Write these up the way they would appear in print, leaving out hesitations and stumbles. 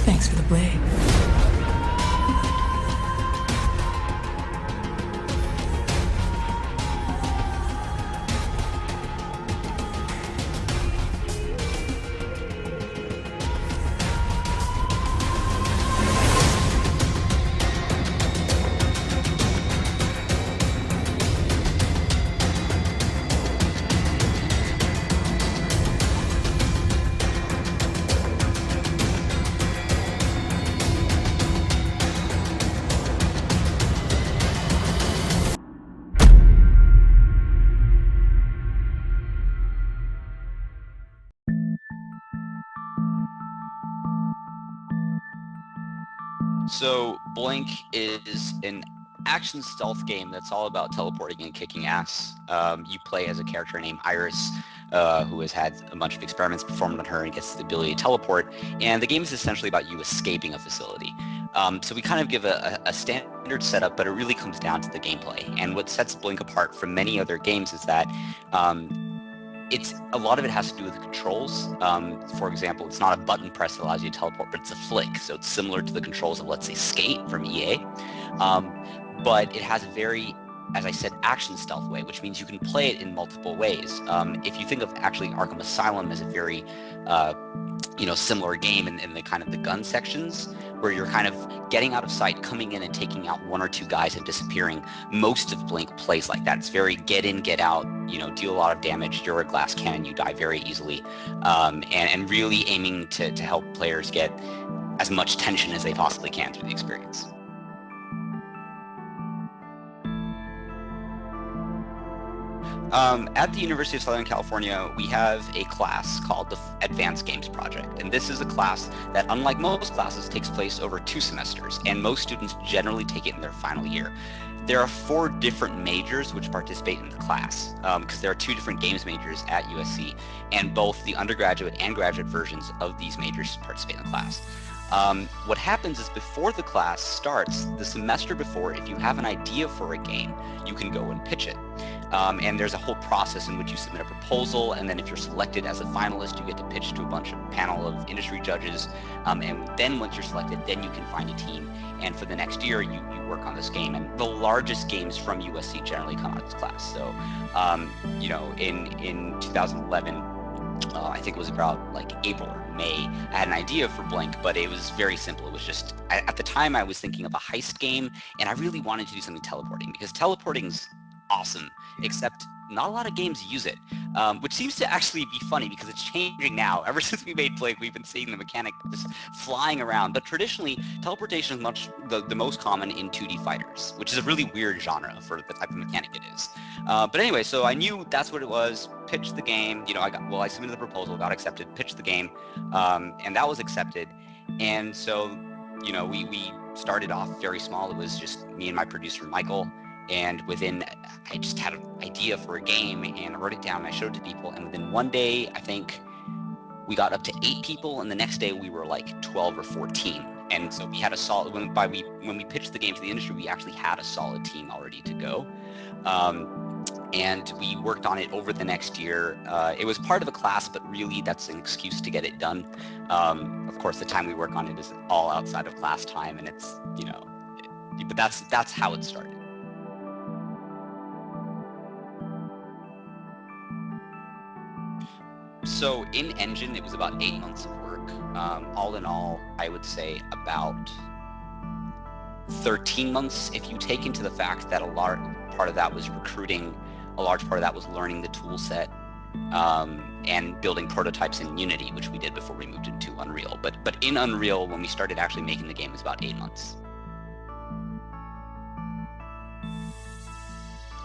Thanks for the blade. So Blink is an action stealth game that's all about teleporting and kicking ass. You play as a character named Iris, who has had a bunch of experiments performed on her and gets the ability to teleport. And the game is essentially about you escaping a facility. So we kind of give a standard setup, but it really comes down to the gameplay. And what sets Blink apart from many other games is that a lot of it has to do with the controls. For example, it's not a button press that allows you to teleport, but it's a flick. So it's similar to the controls of, let's say, Skate from EA. But it has a very, as I said, action stealth way, which means you can play it in multiple ways. If you think of actually Arkham Asylum as a very similar game in the kind of the gun sections, where you're kind of getting out of sight, coming in and taking out one or two guys and disappearing. Most of Blink plays like that. It's very get in, get out, deal a lot of damage. You're a glass cannon, you die very easily, and really aiming to help players get as much tension as they possibly can through the experience. At the University of Southern California, we have a class called the Advanced Games Project, and this is a class that, unlike most classes, takes place over 2 semesters, and most students generally take it in their final year. There are 4 different majors which participate in the class, because there are 2 different games majors at USC, and both the undergraduate and graduate versions of these majors participate in the class. What happens is before the class starts, the semester before, if you have an idea for a game, you can go and pitch it. And there's a whole process in which you submit a proposal, and then if you're selected as a finalist, you get to pitch to a bunch of panel of industry judges, and then once you're selected, then you can find a team, and for the next year, you work on this game. And the largest games from USC generally come out of this class. So, in 2011, I think it was about like April or May, I had an idea for Blink, but it was very simple. It was just, at the time I was thinking of a heist game, and I really wanted to do something teleporting, because teleporting's awesome, except not a lot of games use it, which seems to actually be funny because it's changing now. Ever since we made Blink, we've been seeing the mechanic just flying around, but traditionally teleportation is the most common in 2D fighters, which is a really weird genre for the type of mechanic it is. But anyway, so I knew that's what it was, pitched the game, I submitted the proposal, got accepted, pitched the game, and that was accepted. And so, we started off very small. It was just me and my producer, Michael. And I just had an idea for a game, and I wrote it down, and I showed it to people, and within one day, I think we got up to 8 people, and the next day we were like 12 or 14. And so we had a solid, when we pitched the game to the industry, we actually had a solid team all ready to go. And we worked on it over the next year. It was part of a class, but really that's an excuse to get it done. Of course, the time we work on it is all outside of class time, and it's, but that's how it started. So in Engine, it was about 8 months of work. All in all, I would say about 13 months if you take into the fact that a large part of that was recruiting, a large part of that was learning the tool set, and building prototypes in Unity, which we did before we moved into Unreal. But in Unreal, when we started actually making the game, it was about 8 months.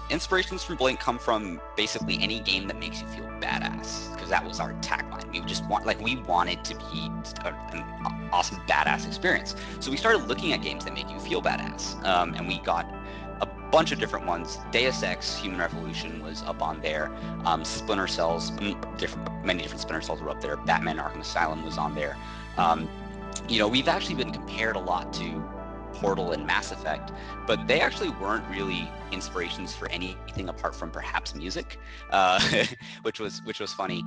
Inspirations from Blink come from basically any game that makes you feel badass, because that was our tagline. We wanted to be an awesome badass experience. So we started looking at games that make you feel badass, and we got a bunch of different ones. Deus Ex Human Revolution was up on there. Splinter Cells, many different Splinter Cells were up there. Batman Arkham Asylum was on there. We've actually been compared a lot to Portal and Mass Effect, but they actually weren't really inspirations for anything apart from perhaps music, which was funny.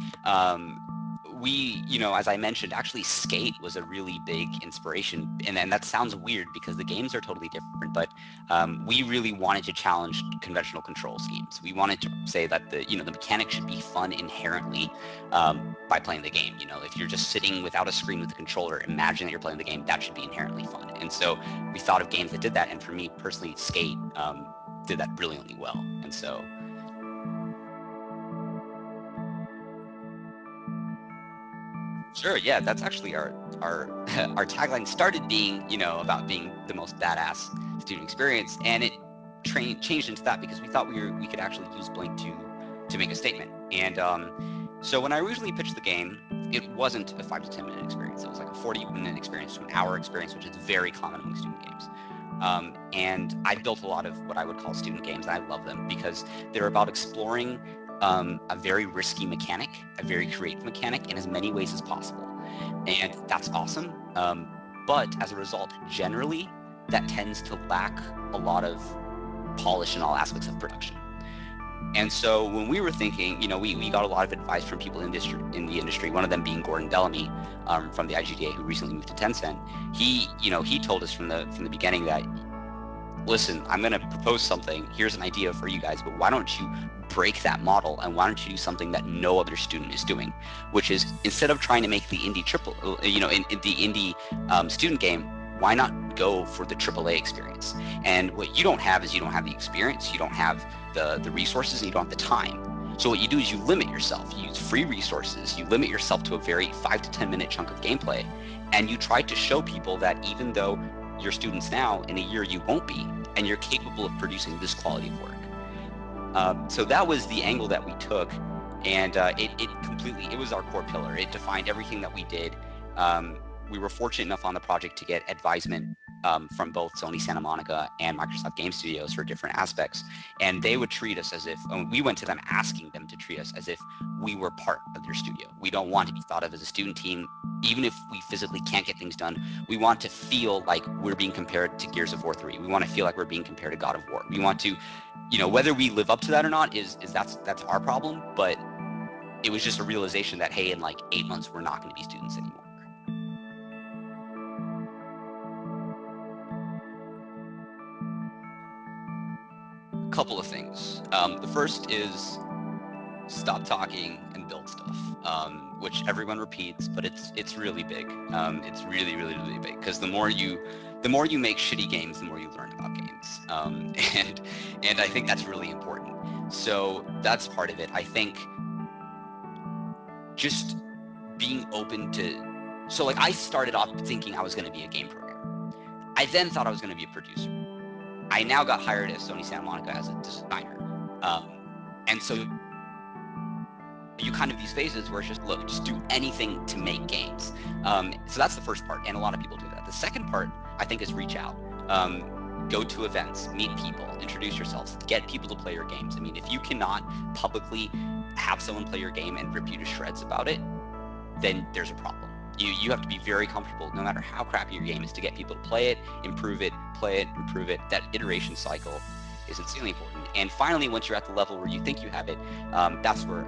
we, as I mentioned, actually Skate was a really big inspiration, and that sounds weird because the games are totally different, but we really wanted to challenge conventional control schemes. We wanted to say that the mechanics should be fun inherently by playing the game. If you're just sitting without a screen with a controller, imagine that you're playing the game. That should be inherently fun. And so we thought of games that did that, and for me personally, Skate did that brilliantly well. And so. Sure, yeah, that's actually our our tagline started being, about being the most badass student experience, and it changed into that because we thought we could actually use Blink to make a statement. And so when I originally pitched the game, it wasn't a 5 to 10 minute experience. It was like a 40-minute experience to an hour experience, which is very common among student games. And I built a lot of what I would call student games, and I love them because they're about exploring a very risky mechanic, a very creative mechanic in as many ways as possible. And that's awesome. But as a result, generally, that tends to lack a lot of polish in all aspects of production. And so when we were thinking, we got a lot of advice from people in the industry, one of them being Gordon Bellamy from the IGDA, who recently moved to Tencent. He told us from the beginning that, listen, I'm going to propose something. Here's an idea for you guys, but why don't you break that model and why don't you do something that no other student is doing, which is instead of trying to make the indie student game, why not go for the AAA experience? And what you don't have is you don't have the experience, you don't have the resources, and you don't have the time. So what you do is you limit yourself. You use free resources. You limit yourself to a very 5 to 10 minute chunk of gameplay, and you try to show people that even though you're students now, in a year you won't be, and you're capable of producing this quality of work. So that was the angle that we took, and it was our core pillar. It defined everything that we did. We were fortunate enough on the project to get advisement from both Sony Santa Monica and Microsoft Game Studios for different aspects, and they would treat us as if we went to them asking them to treat us as if we were part of their studio. We don't want to be thought of as a student team. Even if we physically can't get things done, we want to feel like we're being compared to Gears of War 3. We want to feel like we're being compared to God of War. We want to, whether we live up to that or not is that's our problem, but it was just a realization that, hey, in like 8 months, we're not going to be students anymore. Couple of things. The first is stop talking and build stuff, which everyone repeats, but it's really big. It's really, really, really big because the more you make shitty games, the more you learn about games, and I think that's really important. So that's part of it. I think just being open to. So like I started off thinking I was going to be a game programmer. I then thought I was going to be a producer. I now got hired at Sony Santa Monica as a designer. And so you kind of these phases where it's just do anything to make games. So that's the first part, and a lot of people do that. The second part, I think, is reach out. Go to events, meet people, introduce yourselves, get people to play your games. I mean, if you cannot publicly have someone play your game and rip you to shreds about it, then there's a problem. You have to be very comfortable, no matter how crappy your game is, to get people to play it, improve it, play it, improve it. That iteration cycle is insanely important. And finally, once you're at the level where you think you have it, that's where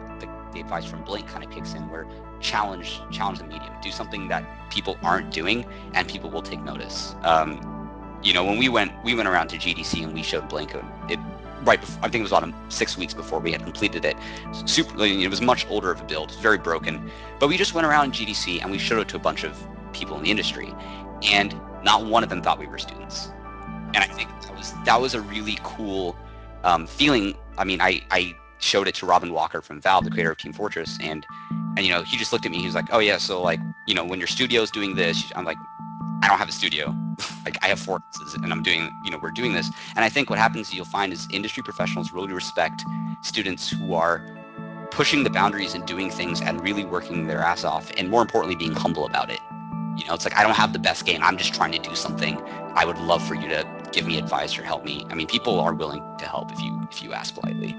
the advice from Blink kind of kicks in, where challenge the medium. Do something that people aren't doing, and people will take notice. When we went around to GDC and we showed Blink, right before, I think it was about 6 weeks before we had completed it. It was much older of a build, it was very broken. But we just went around GDC and we showed it to a bunch of people in the industry, and not one of them thought we were students. And I think that was a really cool feeling. I mean, I showed it to Robin Walker from Valve, the creator of Team Fortress, and he just looked at me. He was like, "Oh yeah, so like when your studio's doing this," I'm like, "I don't have a studio. Like I have Fortresses, and I'm doing we're doing this." And I think what happens you'll find is industry professionals really respect students who are pushing the boundaries and doing things and really working their ass off, and more importantly, being humble about it. It's like, I don't have the best game. I'm just trying to do something. I would love for you to give me advice or help me. I mean, people are willing to help if you ask politely.